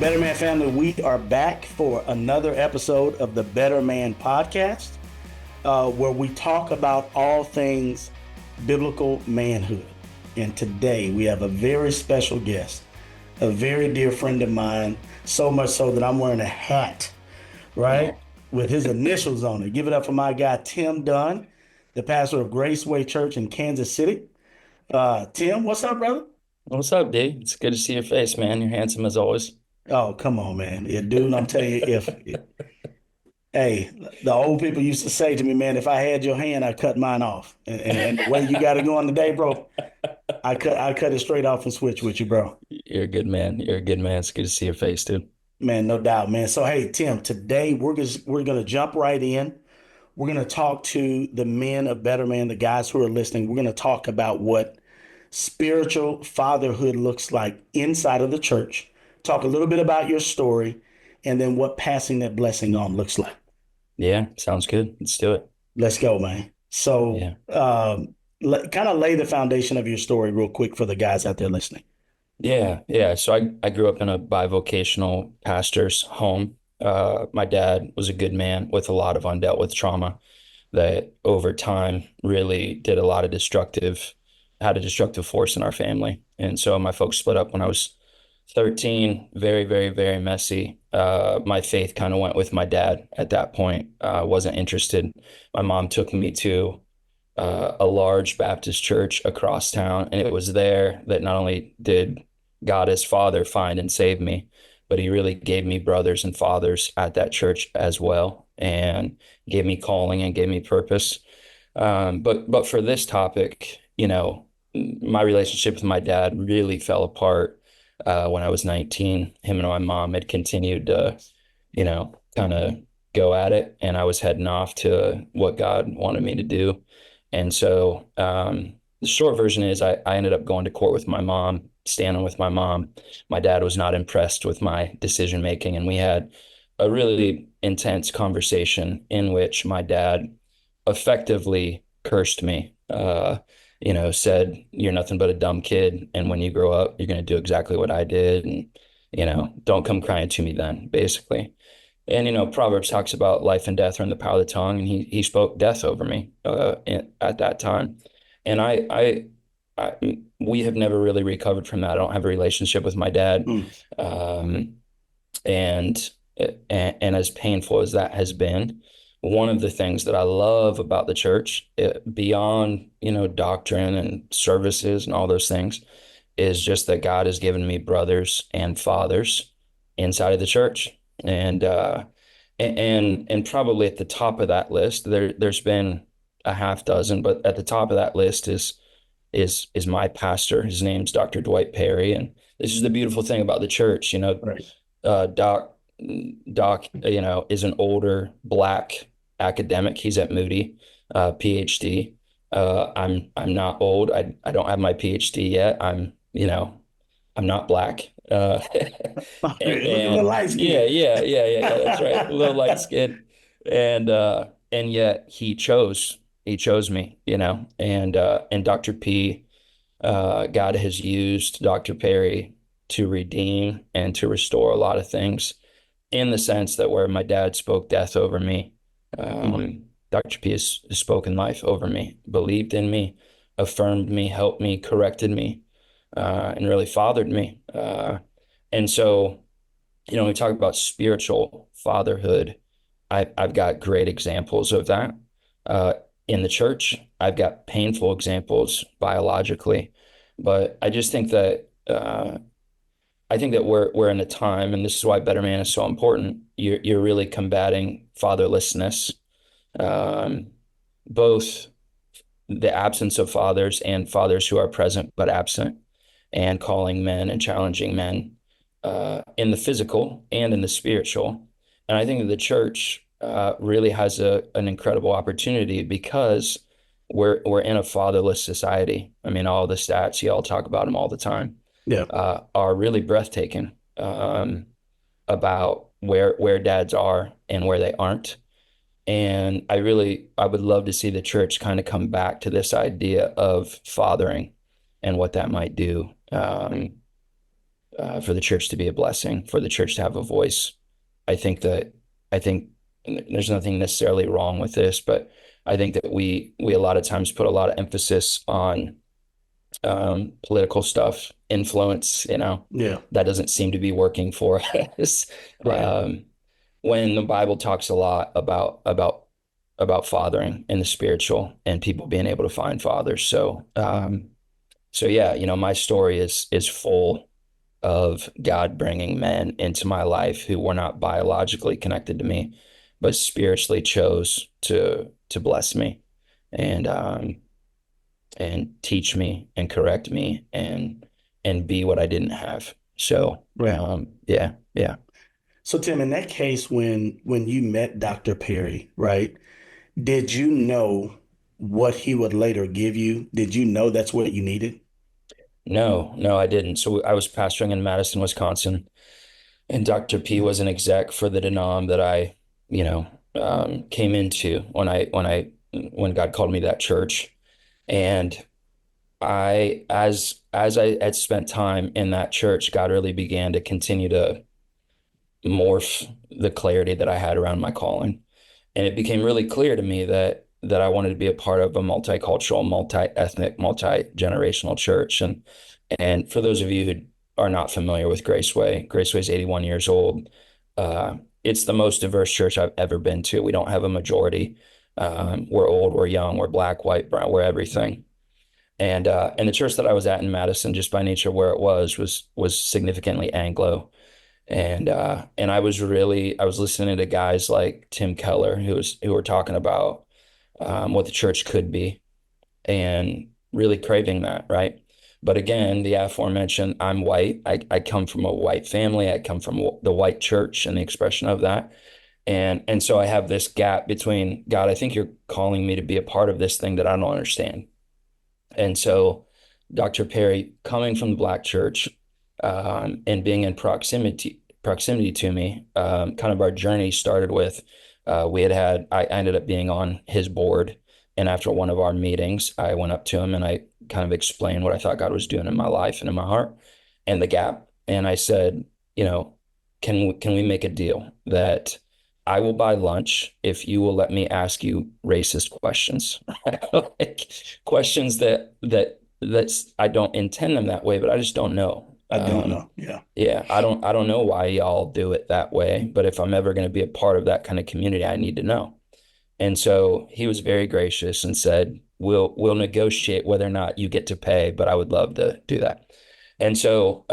BetterMan family, we are back for another episode of the BetterMan podcast, where we talk about all things biblical manhood. And today we have a very special guest, a very dear friend of mine, so much so that I'm wearing a hat, right, with his initials on it. Give it up for my guy, Tim Dunn, the pastor of Graceway Church in Kansas City. Tim, what's up, brother? What's up, D? It's good to see your face, man. You're handsome as always. Oh, come on, man. Yeah, dude, I'm telling you, hey, the old people used to say to me, man, if I had your hand, I'd cut mine off. And the way you got it going today, bro, I cut it straight off and switch with you, bro. You're a good man. You're a good man. It's good to see your face, dude. Man, no doubt, man. So, hey, Tim, today we're gonna jump right in. We're gonna talk to the men of Better Man, the guys who are listening. We're gonna talk about what spiritual fatherhood looks like inside of the church. Talk a little bit about your story, and then what passing that blessing on looks like. Yeah, sounds good. Let's do it. Let's go, man. So, Yeah. kind of lay the foundation of your story real quick for the guys out there listening. Yeah. So I grew up in a bivocational pastor's home. My dad was a good man with a lot of undealt with trauma that over time really did a lot of had a destructive force in our family. And so my folks split up when I was 13, very, very, very messy. My faith kind of went with my dad at that point. Wasn't interested. My mom took me to a large Baptist church across town, and it was there that not only did God as Father find and save me, but He really gave me brothers and fathers at that church as well, and gave me calling and gave me purpose. But for this topic, my relationship with my dad really fell apart when I was 19. Him and my mom had continued to, kind of go at it, and I was heading off to what God wanted me to do. And so the short version is I ended up going to court with my mom, standing with my mom. My dad was not impressed with my decision making, and we had a really intense conversation in which my dad effectively cursed me. Said, "You're nothing but a dumb kid. And when you grow up, you're going to do exactly what I did. And, don't come crying to me then," basically. And, Proverbs talks about life and death are in the power of the tongue. And he spoke death over me at that time. And we have never really recovered from that. I don't have a relationship with my dad. Mm. Um, and, and as painful as that has been, one of the things that I love about the church, beyond, doctrine and services and all those things, is just that God has given me brothers and fathers inside of the church. And probably at the top of that list, there's been a half dozen, but at the top of that list is my pastor. His name's Dr. Dwight Perry. And this is the beautiful thing about the church, Right. Doc, is an older Black academic. He's at Moody, PhD. I'm not old. I don't have my PhD yet. I'm not Black. Look at the light skin. Yeah. That's right. A little light skin, and yet he chose me. And Dr. P, God has used Dr. Perry to redeem and to restore a lot of things, in the sense that where my dad spoke death over me, Dr. P has spoken life over me, believed in me, affirmed me, helped me, corrected me, and really fathered me. And so, we talk about spiritual fatherhood. I've got great examples of that in the church. I've got painful examples biologically, but I just think that we're in a time, and this is why Better Man is so important. You're really combating fatherlessness, both the absence of fathers and fathers who are present but absent, and calling men and challenging men in the physical and in the spiritual. And I think that the church really has an incredible opportunity, because we're in a fatherless society. I mean, all the stats, you all talk about them all the time, Yeah. are really breathtaking, about where dads are and where they aren't. And I would love to see the church kind of come back to this idea of fathering and what that might do. for the church to be a blessing, for the church to have a voice. I think that I think there's nothing necessarily wrong with this, but I think that we a lot of times put a lot of emphasis on political stuff, influence, Yeah. that doesn't seem to be working for us. Right. Um, when the Bible talks a lot about fathering and the spiritual and people being able to find fathers. So yeah, my story is full of God bringing men into my life who were not biologically connected to me, but spiritually chose to bless me and and teach me and correct me and be what I didn't have. So Right. yeah, yeah. So Tim, in that case, when you met Dr. Perry, right, did you know what he would later give you? Did you know that's what you needed? No, no, I didn't. So I was pastoring in Madison, Wisconsin, and Dr. P was an exec for the denom that I, came into when God called me to that church. And as I had spent time in that church, God really began to continue to morph the clarity that I had around my calling. And it became really clear to me that I wanted to be a part of a multicultural, multi-ethnic, multi-generational church. And for those of you who are not familiar with Graceway, Graceway is 81 years old. It's the most diverse church I've ever been to. We don't have a majority. We're old, we're young, we're black, white, brown, we're everything. And the church that I was at in Madison, just by nature of where it was significantly Anglo. And I was listening to guys like Tim Keller, who were talking about what the church could be and really craving that, right? But again, the aforementioned, I'm white. I come from a white family. I come from the white church and the expression of that. And so I have this gap between, God, I think you're calling me to be a part of this thing that I don't understand. And so Dr. Perry, coming from the Black church, and being in proximity to me, kind of our journey started with I ended up being on his board. And after one of our meetings, I went up to him and I kind of explained what I thought God was doing in my life and in my heart and the gap. And I said, you know, can we make a deal that I will buy lunch if you will let me ask you racist questions? Like questions that's I don't intend them that way, but I just don't know. I don't know. Yeah. Yeah, I don't know why y'all do it that way, but if I'm ever going to be a part of that kind of community, I need to know. And so he was very gracious and said, "We'll negotiate whether or not you get to pay, but I would love to do that." And so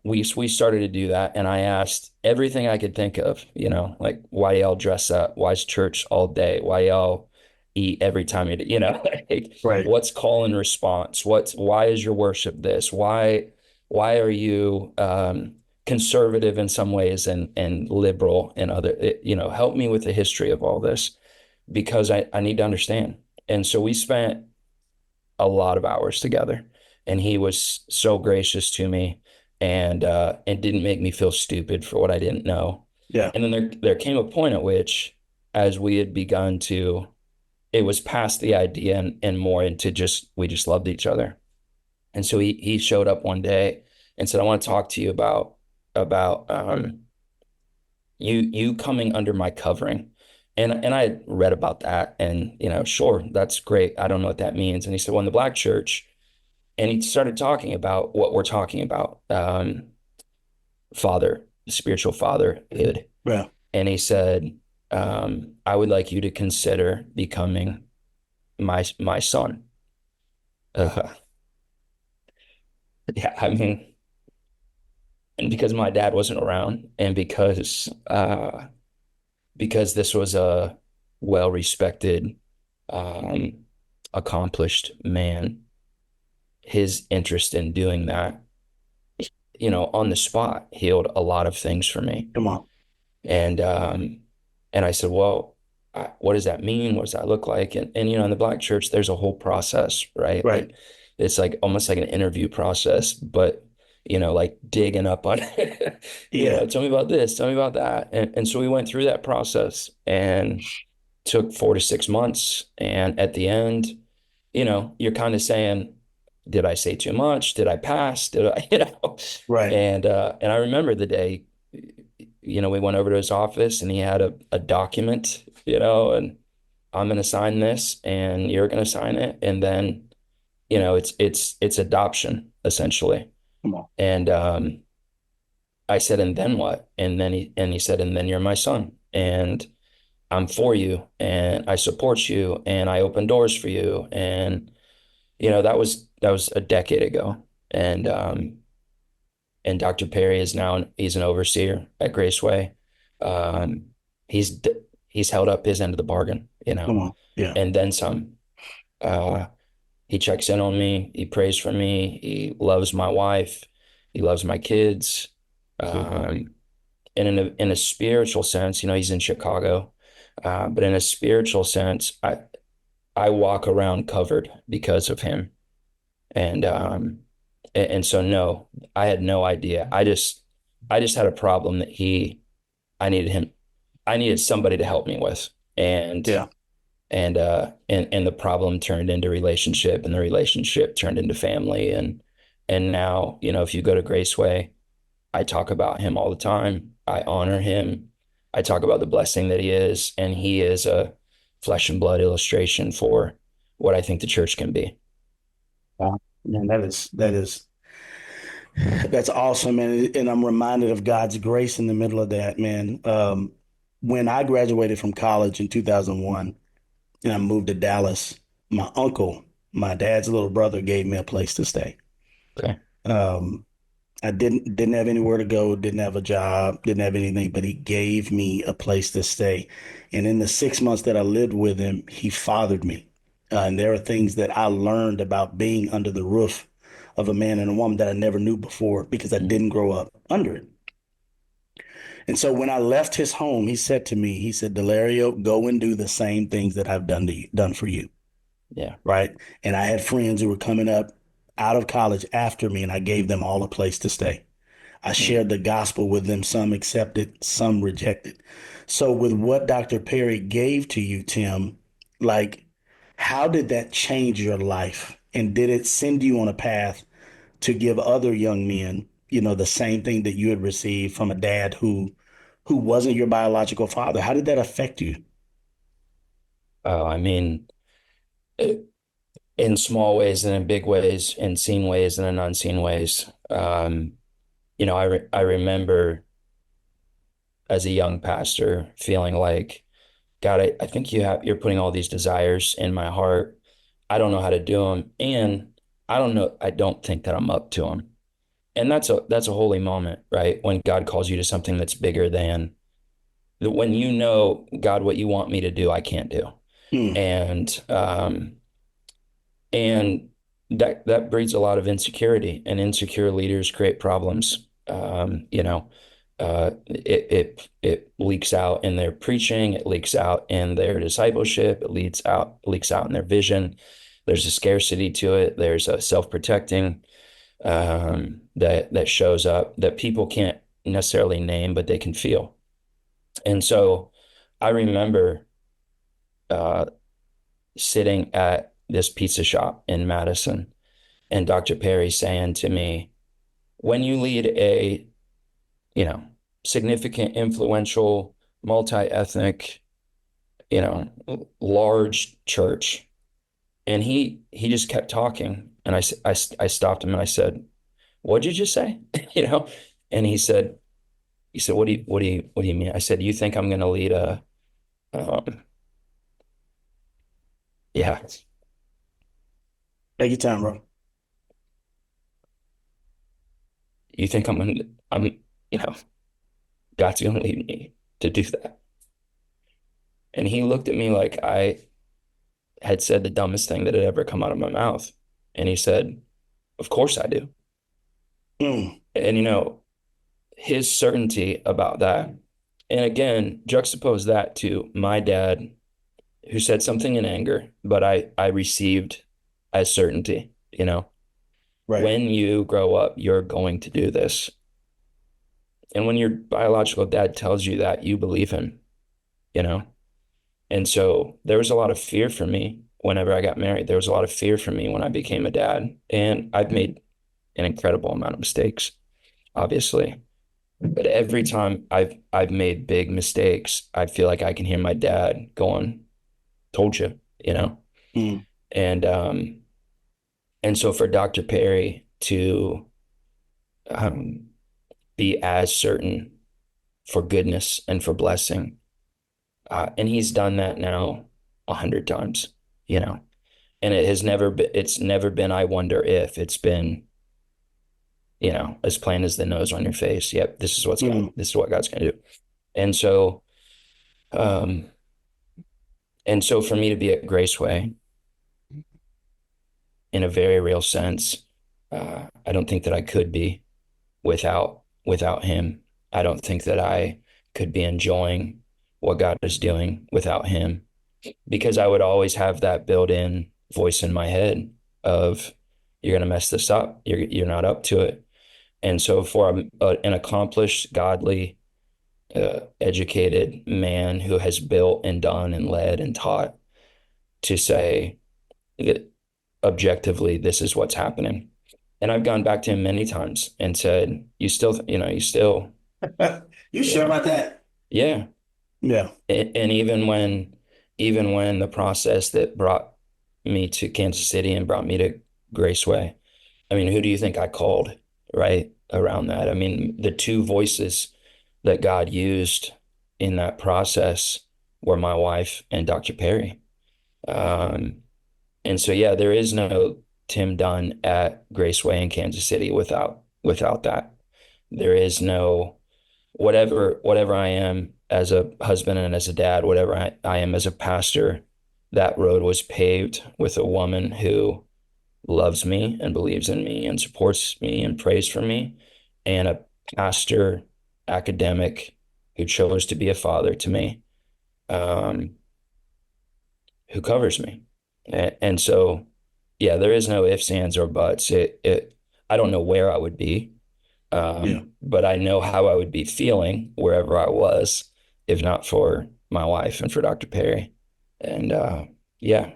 we started to do that, and I asked everything I could think of, like why y'all dress up, why's church all day, why y'all eat every time like Right. what's call and response, why is your worship this, why are you conservative in some ways and liberal in other, help me with the history of all this because I need to understand. And so we spent a lot of hours together, and he was so gracious to me and didn't make me feel stupid for what I didn't know. Yeah. And then there came a point at which, as we had begun to, it was past the idea and more into just we just loved each other. And so he showed up one day and said, "I want to talk to you about you coming under my covering." And I had read about that and sure, that's great. I don't know what that means. And he said, "Well, in the Black church," and he started talking about what we're talking about, father, spiritual fatherhood. Yeah. And he said, "I would like you to consider becoming my son." Uh, yeah, I mean, and because my dad wasn't around, and because this was a well-respected, um, accomplished man, his interest in doing that, on the spot, healed a lot of things for me. Come on. And and I said, well, what does that mean? What does that look like? And in the Black church, there's a whole process, right? Right. Like it's like almost like an interview process, but like digging up on Yeah. tell me about this, tell me about that. And so we went through that process and took 4 to 6 months. And at the end, you're kind of saying, did I say too much? Did I pass? Did I, Right. And I remember the day, we went over to his office and he had a document, and I'm going to sign this and you're going to sign it. And then, it's adoption essentially. Come on. And I said, and then what? And he said, and then you're my son. And I'm for you and I support you and I open doors for you. And, that was a decade ago. And Dr. Perry is now he's an overseer at Graceway. Um, he's he's held up his end of the bargain, Come on. Yeah. and then some. Uh, he checks in on me. He prays for me. He loves my wife. He loves my kids. Super. Um, and in a spiritual sense, he's in Chicago, but in a spiritual sense, I walk around covered because of him. And so no, I had no idea. I just had a problem that I needed him, I needed somebody to help me with. And Yeah. and the problem turned into relationship and the relationship turned into family. And now, if you go to Graceway, I talk about him all the time. I honor him. I talk about the blessing that he is, and he is a flesh and blood illustration for what I think the church can be. Wow. Man, that's awesome, and I'm reminded of God's grace in the middle of that, man. When I graduated from college in 2001 and I moved to Dallas, my uncle, my dad's little brother, gave me a place to stay. Okay. Um, I didn't have anywhere to go, didn't have a job, didn't have anything, but he gave me a place to stay. And in the 6 months that I lived with him, he fathered me. And there are things that I learned about being under the roof of a man and a woman that I never knew before because I Mm. didn't grow up under it. And so when I left his home, he said to me, he said, Delario, go and do the same things that I've done for you. Yeah. Right. And I had friends who were coming up out of college after me, and I gave them all a place to stay. I Mm. shared the gospel with them. Some accepted, some rejected. So, with what Dr. Perry gave to you, Tim, like, how did that change your life? And did it send you on a path to give other young men, the same thing that you had received from a dad who wasn't your biological father? How did that affect you? I mean, in small ways and in big ways, in seen ways and in unseen ways. I remember as a young pastor feeling like, God, I think you're putting all these desires in my heart. I don't know how to do them, and I don't think that I'm up to them. And that's a holy moment, right? When God calls you to something that's bigger than when God, what you want me to do, I can't do. Mm, And that breeds a lot of insecurity, and insecure leaders create problems. It leaks out in their preaching, it leaks out in their discipleship, it leaks out in their vision. There's a scarcity to it. There's a self-protecting that shows up that people can't necessarily name, but they can feel. And so I remember uh, sitting at this pizza shop in Madison and Dr. Perry saying to me, when you lead a, you know, significant, influential, multi-ethnic, large church, and he just kept talking, and I stopped him and I said, "What'd you just say?" You know, and he said, what do you mean? I said, "You think I'm going to lead um, yeah, take your time, bro. you think you know, God's going to lead me to do that?" And he looked at me like I had said the dumbest thing that had ever come out of my mouth. And he said, "Of course I do." Mm, And, his certainty about that. And again, juxtapose that to my dad, who said something in anger, but I received as certainty, right. when you grow up, you're going to do this. And when your biological dad tells you that, you believe him, you know? And so there was a lot of fear for me whenever I got married. There was a lot of fear for me when I became a dad, and I've made an incredible amount of mistakes, obviously. But every time I've made big mistakes, I feel like I can hear my dad going, "Told you," you know? Mm. And and so for Dr. Perry to um be as certain for goodness and for blessing, and he's done that now 100 times, you know. And it's never been I wonder if, it's been, as plain as the nose on your face. Yep, Mm. this is what God's gonna do. And so um and so for me to be at Graceway in a very real sense, I don't think that I could be without him. I don't think that I could be enjoying what God is doing without him, because I would always have that built-in voice in my head of, you're going to mess this up. You're not up to it. And so for an accomplished, godly, educated man who has built and done and led and taught, to say that objectively, this is what's happening. And I've gone back to him many times and said, you still, You sure yeah, about that? yeah. Yeah. And even when the process that brought me to Kansas City and brought me to Graceway, I mean, who do you think I called right around that? I mean, the two voices that God used in that process were my wife and Dr. Perry. Um, and so, yeah, there is no Tim Dunn at Graceway in Kansas City without that. There is no, whatever I am as a husband and as a dad, whatever I am as a pastor, that road was paved with a woman who loves me and believes in me and supports me and prays for me, and a pastor academic who chose to be a father to me, um, who covers me. And so, yeah, there is no ifs, ands, or buts. I don't know where I would be, Yeah. but I know how I would be feeling wherever I was, if not for my wife and for Dr. Perry. And yeah,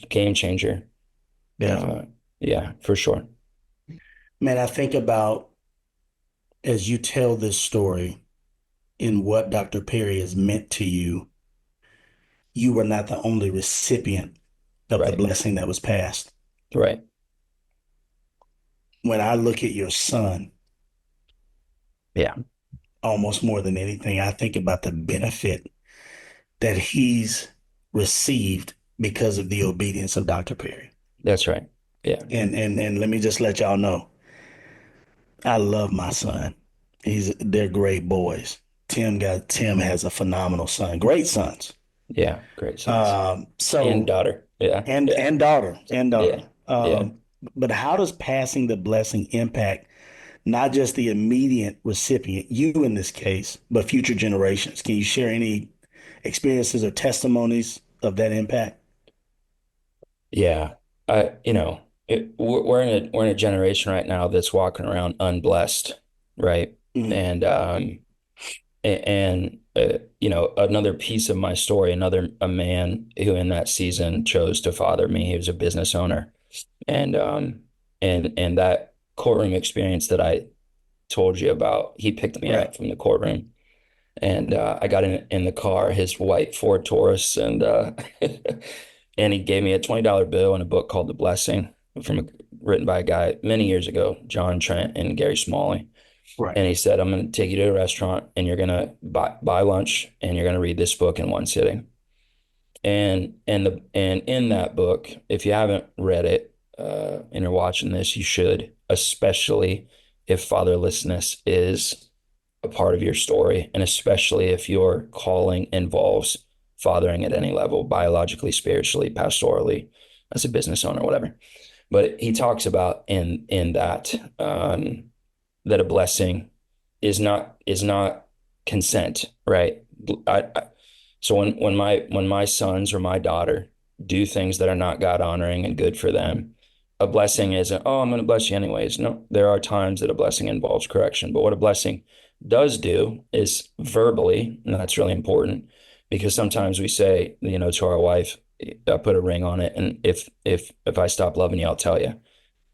game changer. Yeah. Uh, yeah, for sure. Man, I think about as you tell this story and what Dr. Perry has meant to you, you were not the only recipient of the Right, blessing that was passed. right. When I look at your son, Yeah, almost more than anything, I think about the benefit that he's received because of the obedience of Dr. Perry. that's right. Yeah, And let me just let y'all know, I love my son. They're great boys. Tim has a phenomenal son, great sons. yeah. Great sons. And So daughter. Yeah, yeah, and daughter and yeah, daughter. yeah. But how does passing the blessing impact not just the immediate recipient, you in this case, but future generations? Can you share any experiences or testimonies of that impact? Yeah. We're in a generation right now that's walking around unblessed, right? Mm. And another piece of my story, another a man who in that season chose to father me. He was a business owner, and that courtroom experience that I told you about, he picked me Right. up from the courtroom, and I got in the car, his white Ford Taurus, and and he gave me a $20 bill and a book called The Blessing, written by a guy many years ago, John Trent and Gary Smalley. Right. And he said, I'm going to take you to a restaurant and you're going to buy lunch and you're going to read this book in one sitting. And in that book, if you haven't read it and you're watching this, you should, especially if fatherlessness is a part of your story, and especially if your calling involves fathering at any level, biologically, spiritually, pastorally, as a business owner, whatever. But he talks about in that that a blessing is not consent, right? So when my sons or my daughter do things that are not God honoring and good for them, a blessing isn't, oh, I'm going to bless you anyways. No, there are times that a blessing involves correction, but what a blessing does do is verbally, and that's really important, because sometimes we say, to our wife, I put a ring on it, and if I stop loving you, I'll tell you.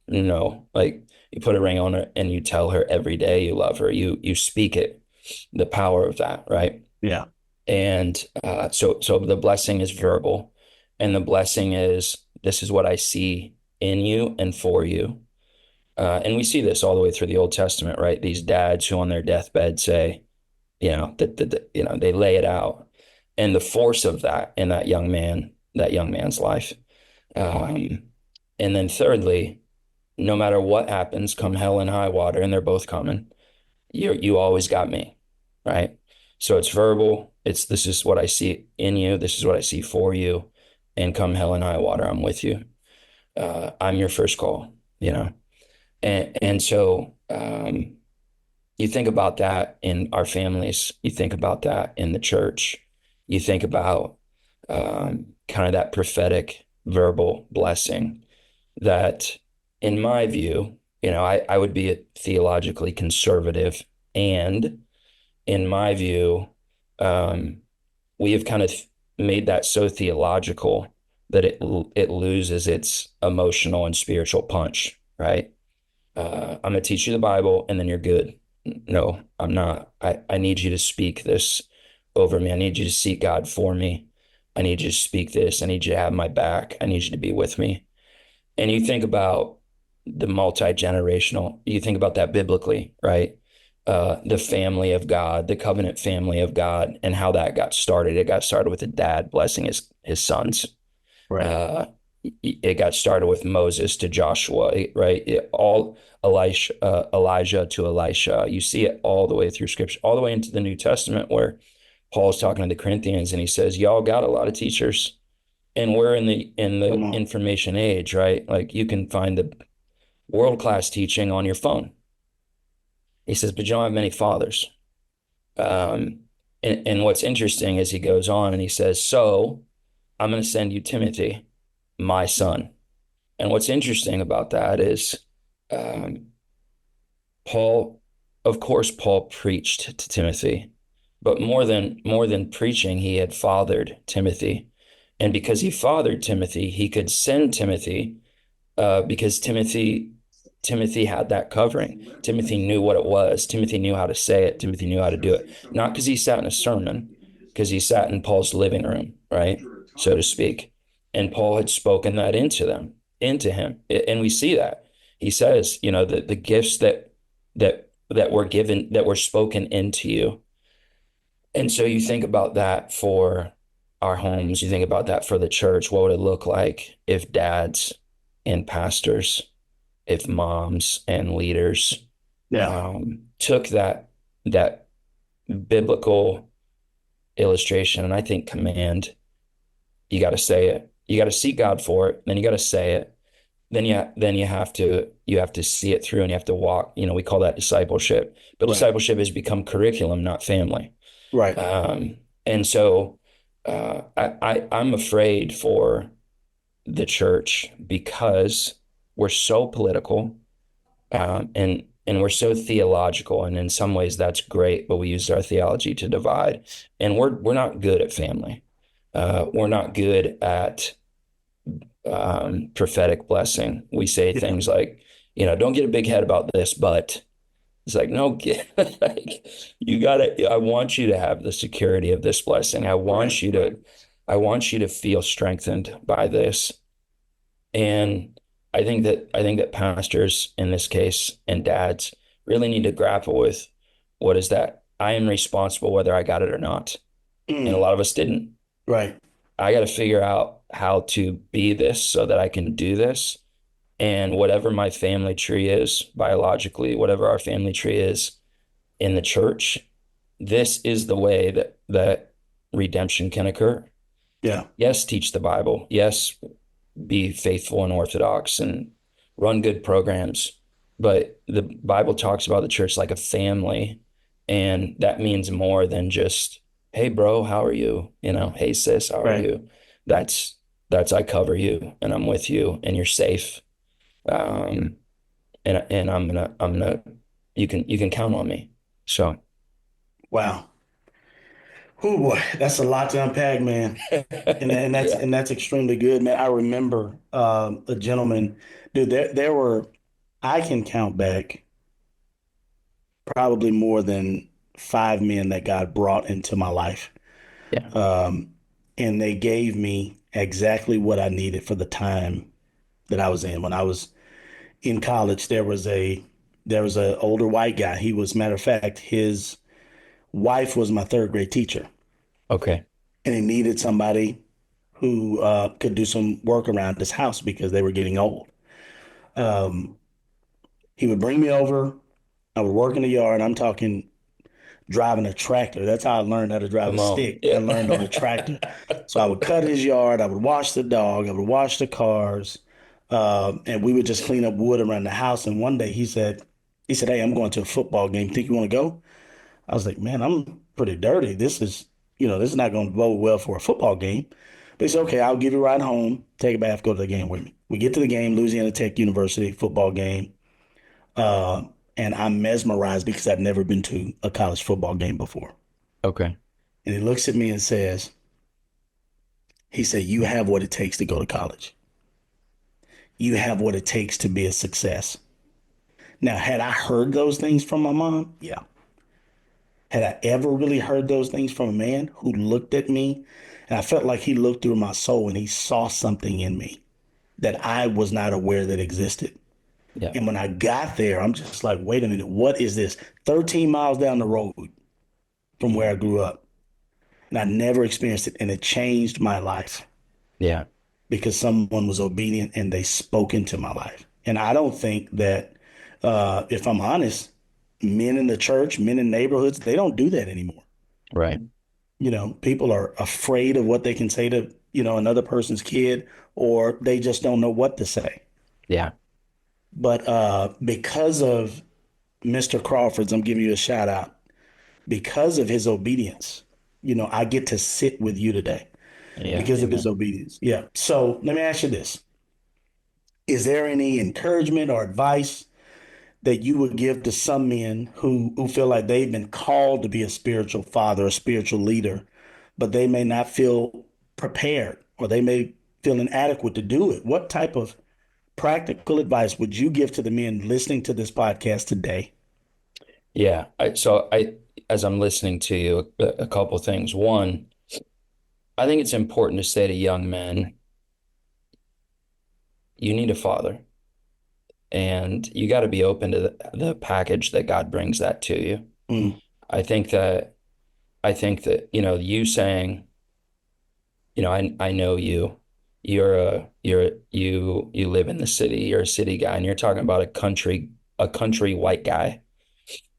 No, like you put a ring on it and you tell her every day you love her. You speak it, the power of that, right? Yeah. And so the blessing is verbal, and the blessing is this is what I see in you and for you. And we see this all the way through the Old Testament, right? These dads who on their deathbed say, they lay it out, and the force of that in that young man's life. Um, and then thirdly, no matter what happens, come hell and high water, and they're both coming, you always got me, right? So it's verbal. It's this is what I see in you. This is what I see for you, and come hell and high water, I'm with you. I'm your first call, and so you think about that in our families. You think about that in the church. You think about kind of that prophetic verbal blessing that, in my view, I would be a theologically conservative. And in my view, um, we have kind of made that so theological that it loses its emotional and spiritual punch, right? I'm gonna teach you the Bible and then you're good. No, I'm not. I need you to speak this over me. I need you to seek God for me. I need you to speak this. I need you to have my back. I need you to be with me. And you think about the multi-generational, you think about that biblically, right? The family of God, the covenant family of God, and how that got started. It got started with a dad blessing his sons. Right. Uh, it got started with Moses to Joshua, right? Elijah to Elisha. You see it all the way through Scripture, all the way into the New Testament, where Paul's talking to the Corinthians, and he says, "Y'all got a lot of teachers, and we're in the Come on. information age, right? Like you can find the world-class teaching on your phone." He says, "But you don't have many fathers." Um, and what's interesting is he goes on and he says, "So I'm going to send you Timothy, my son." And what's interesting about that is um, Paul, of course, Paul preached to Timothy, but more than preaching, he had fathered Timothy. And because he fathered Timothy, he could send Timothy because Timothy had that covering. Timothy knew what it was. Timothy knew how to say it. Timothy knew how to do it. Not because he sat in a sermon, because he sat in Paul's living room, right? So to speak. And Paul had spoken that into him. And we see that. He says, the gifts that were given, that were spoken into you. And so you think about that for our homes, you think about that for the church. What would it look like if dads and pastors, if moms and leaders Yeah. took that biblical illustration, and I think command, you got to say it. You got to seek God for it, then you got to say it. Then you have to see it through, and you have to walk. We call that discipleship. But Right. discipleship has become curriculum, not family. Right. And so I'm afraid for the church because we're so political, and we're so theological, and in some ways that's great, but we use our theology to divide, and we're not good at family. We're not good at prophetic blessing. We say Yeah. things like, don't get a big head about this, but it's like, no, like, I want you to have the security of this blessing. Right. Right. I want you to feel strengthened by this. And I think that pastors in this case and dads really need to grapple with what is that? I am responsible whether I got it or not. And a Mm. lot of us didn't. Right. I got to figure out how to be this so that I can do this. And whatever my family tree is biologically, whatever our family tree is in the church, this is the way that redemption can occur. Yeah. Yes, teach the Bible. Yes, be faithful and orthodox and run good programs. But the Bible talks about the church like a family, and that means more than just, hey bro, how are you? Hey sis, how are Right. you? That's that's I cover you and I'm with you and you're safe. Um, and I'm gonna you can count on me. So Wow. Oh boy, that's a lot to unpack, man. And that's Yeah. and that's extremely good, man. I remember a gentleman, dude. There were I can count back probably more than five men that God brought into my life, Yeah. um, and they gave me exactly what I needed for the time that I was in. When I was in college, there was a older white guy. He was, matter of fact, his wife was my third grade teacher, Okay. and he needed somebody who could do some work around his house because they were getting old. Um, he would bring me over. I would work in the yard. I'm talking driving a tractor. That's how I learned how to drive a Come on. stick. I learned on a Yeah. tractor. So I would cut his yard. I would wash the dog. I would wash the cars. And we would just clean up wood around the house. And one day he said, "Hey, I'm going to a football game. Think you want to go?" I was like, "Man, I'm pretty dirty. This is not going to bode well for a football game." But he said, "Okay, I'll give you a ride home. Take a bath, go to the game with me." We get to the game, Louisiana Tech University football game. Uh, and I'm mesmerized because I've never been to a college football game before. Okay. And he looks at me and he said, "You have what it takes to go to college. You have what it takes to be a success." Now, had I heard those things from my mom? Yeah. Had I ever really heard those things from a man who looked at me and I felt like he looked through my soul and he saw something in me that I was not aware that existed. Yeah. And when I got there, I'm just like, wait a minute, what is this? 13 miles down the road from where I grew up. And I never experienced it. And it changed my life Yeah. because someone was obedient and they spoke into my life. And I don't think that, if I'm honest, men in the church, men in neighborhoods, they don't do that anymore. Right. People are afraid of what they can say to, another person's kid, or they just don't know what to say. Yeah. But because of Mr. Crawford's, I'm giving you a shout out. Because of his obedience, I get to sit with you today Yeah. because of his Amen. obedience. Yeah. So let me ask you this. Is there any encouragement or advice that you would give to some men who feel like they've been called to be a spiritual father, a spiritual leader, but they may not feel prepared or they may feel inadequate to do it? What type of practical advice would you give to the men listening to this podcast today? Yeah. As I'm listening to you, a couple things. One, I think it's important to say to young men, you need a father, and you got to be open to the package that God brings that to you. Mm. I think that, you saying, I know you. You live in the city. You're a city guy, and you're talking about a country white guy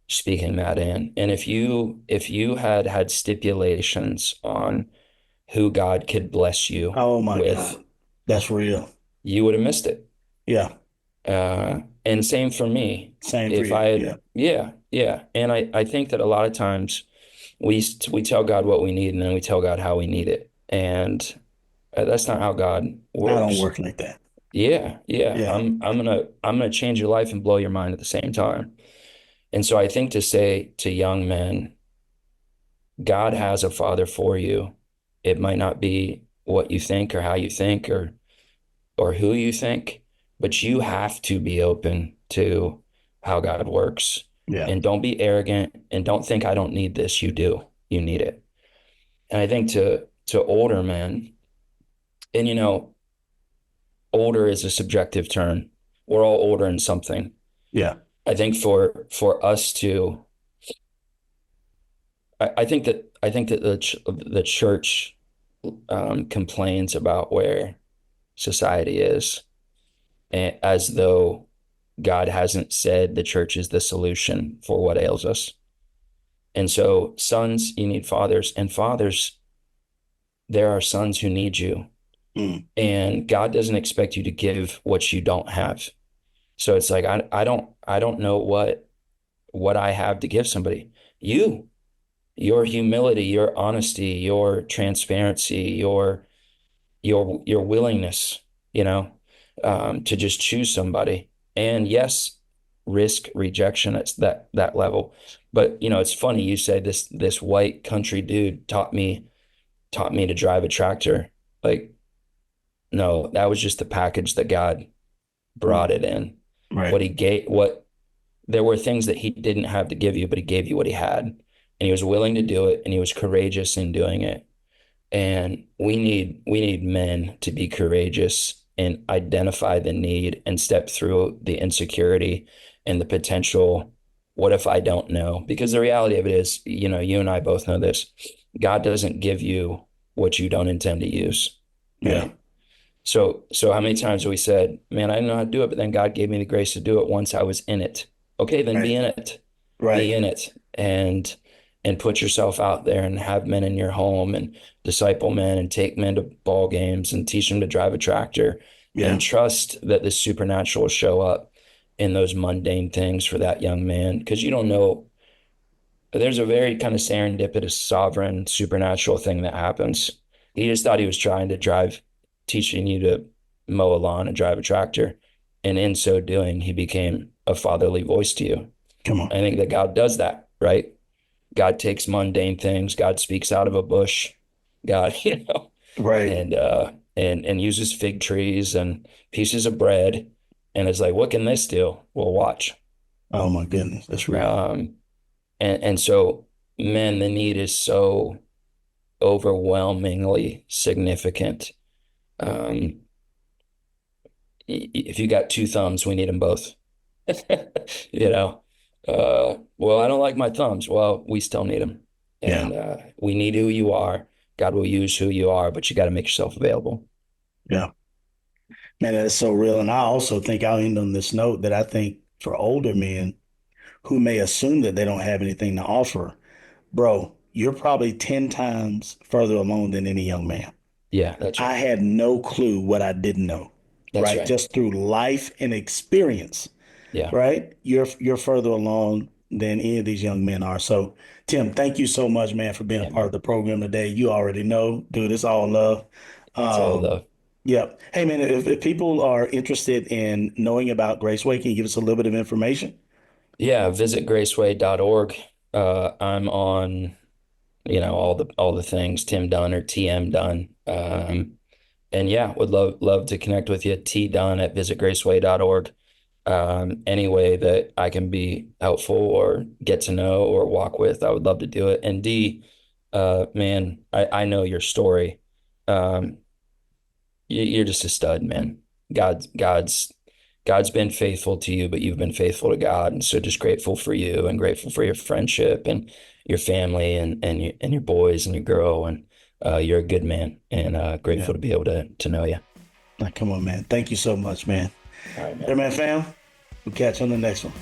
speaking that in. And if you had stipulations on who God could bless you Oh my with, God. That's real. you would have missed it. Yeah. And same for me. Same for If you. I had, Yeah. yeah, yeah. And I think that a lot of times we tell God what we need and then we tell God how we need it. And that's not how God I don't works. work like that. Yeah, yeah. Yeah. I'm gonna change your life and blow your mind at the same time. And so I think to say to young men, God has a father for you. It might not be what you think or how you think or who you think, but you have to be open to how God works. Yeah. And don't be arrogant and don't think I don't need this. You do. You need it. And I think to older men, and older is a subjective term. We're all older in something. Yeah. I think for us to I think that the church complains about where society is, as though God hasn't said the church is the solution for what ails us. And so, sons, you need fathers, and fathers, there are sons who need you. Mm. And God doesn't expect you to give what you don't have. So it's like I don't know what I have to give somebody. You, your humility, your honesty, your transparency, your willingness, to just choose somebody. And yes, risk rejection at that level. But it's funny you say this white country dude taught me to drive a tractor. Like, no, that was just the package that God Mm, brought it in. right. What he gave, what there were things that he didn't have to give you, but he gave you what he had. And he was willing to do it, and he was courageous in doing it. And we need men to be courageous and identify the need and step through the insecurity and the potential. What if I don't know? Because the reality of it is, you and I both know this. God doesn't give you what you don't intend to use, Yeah. right? So how many times have we said, man, I didn't know how to do it, but then God gave me the grace to do it once I was in it. Okay, then Right. be in it. Be Right. in it and put yourself out there and have men in your home and disciple men and take men to ball games and teach them to drive a tractor and Yeah. trust that the supernatural will show up in those mundane things for that young man. Because you don't know, there's a very kind of serendipitous, sovereign, supernatural thing that happens. He just thought he was trying to teaching you to mow a lawn and drive a tractor. And in so doing, he became a fatherly voice to you. Come on. I think that God does that, right? God takes mundane things. God speaks out of a bush. God, Right. and uses fig trees and pieces of bread, and it's like, what can this do? Well, watch. Oh my goodness. That's real. Um, and so, man, the need is so overwhelmingly significant. Um, if you got two thumbs, we need them both. You know, well, I don't like my thumbs. Well, we still need them. Yeah. And we need who you are. God will use who you are, but you got to make yourself available. Yeah. Man, that's so real. And I also think I'll end on this note that I think for older men who may assume that they don't have anything to offer, bro, you're probably 10 times further along than any young man. Yeah, that's I right. had no clue what I didn't know, That's right? right. Just through life and experience, Yeah, right? You're further along than any of these young men are. So, Tim, thank you so much, man, for being a yeah, part of man. the program today. You already know, dude, it's all love. It's all Um, the yeah. Hey, man, if people are interested in knowing about Graceway, can you give us a little bit of information? yeah. Visit graceway.org. I'm on, all the things, Tim Dunn or TM Dunn. And yeah, would love to connect with you. Dunn at visitgraceway.org. Any way that I can be helpful or get to know or walk with, I would love to do it. And D, man, I know your story. Um, you're just a stud, man. God's been faithful to you, but you've been faithful to God, and so just grateful for you and grateful for your friendship and your family and your boys and your girl, and you're a good man, and Yeah. grateful to be able to know you. Like, come on, man. Thank you so much, man. All right, There, man. man, fam. We'll catch you on the next one.